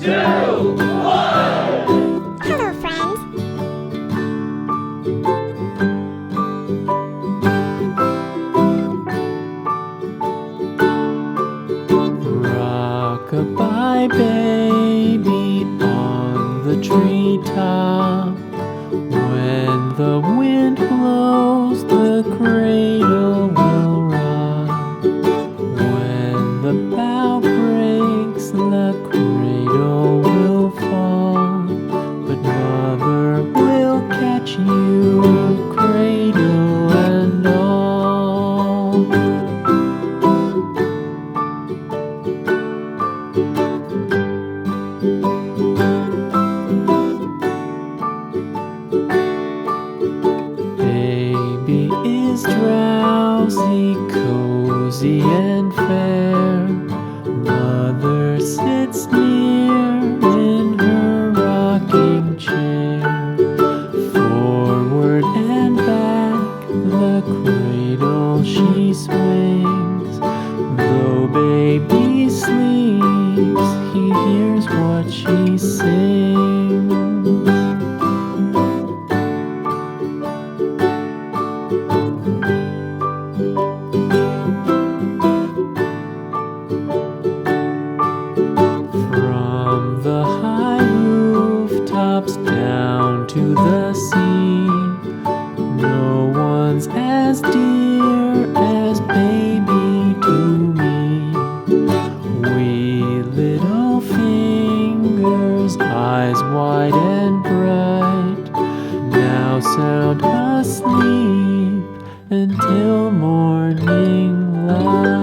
2, 1. Hello, friends. Rock-a-bye baby on the treetop. When the wind blows, the cradle will rock. When the bough breaks, the cradle will fall. But mother will catch you, cradle and all. Baby is drowsy, cozy and fair. Mother sits near in her rocking chair. Forward and back, the cradle she swings. Though baby sleeps, he hears what she sings. From the high rooftops down to the sea, no one's as dear as baby to me. Wee little fingers, eyes wide and bright, now sound asleep until morning light.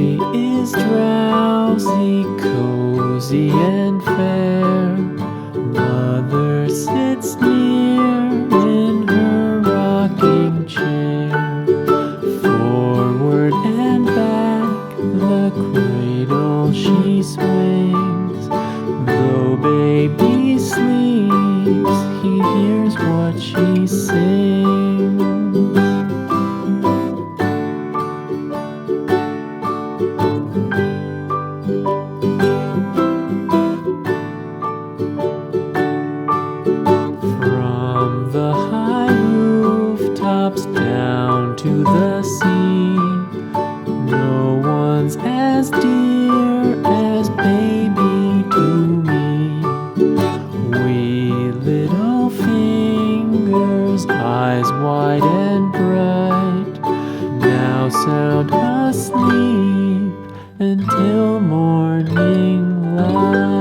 Baby is drowsy, cozy and fair. Mother sits near in her rocking chair. Forward and back the cradle she swings. Though baby sleeps, he hears what she sings. From the high rooftops down to the sea, no one's as dear as baby to me. Wee little fingers, eyes wide and bright, now sound asleep until morning light.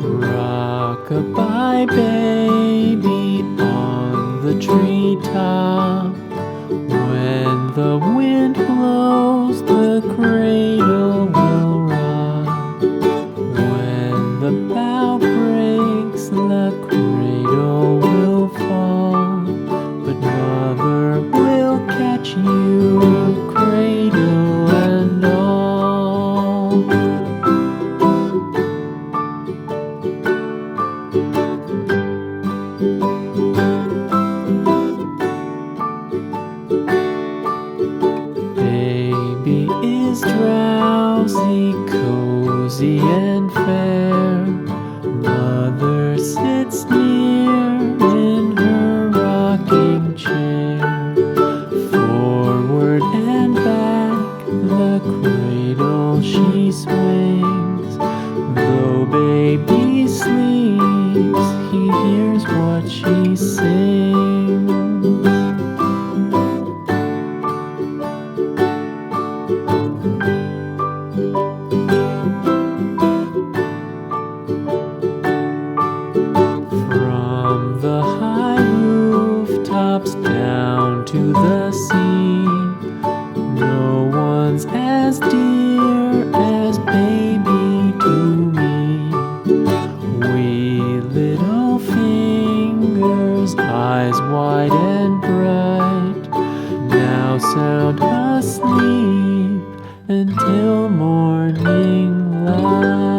Rock-a-bye, baby, on the treetop. When the wind blows, the cradle will rock. When the bough breaks, the cradle will fall. But mother will catch you, cradle and all. Baby is drowsy, cozy and fair. Mother sits near in her rocking chair. Forward and back the cradle she swings. Though baby sleeps, he hears what she sings. From the high rooftops down to the sea, no one's as dear as baby to me. Wee little fingers, eyes wide and bright, now sound asleep until morning light.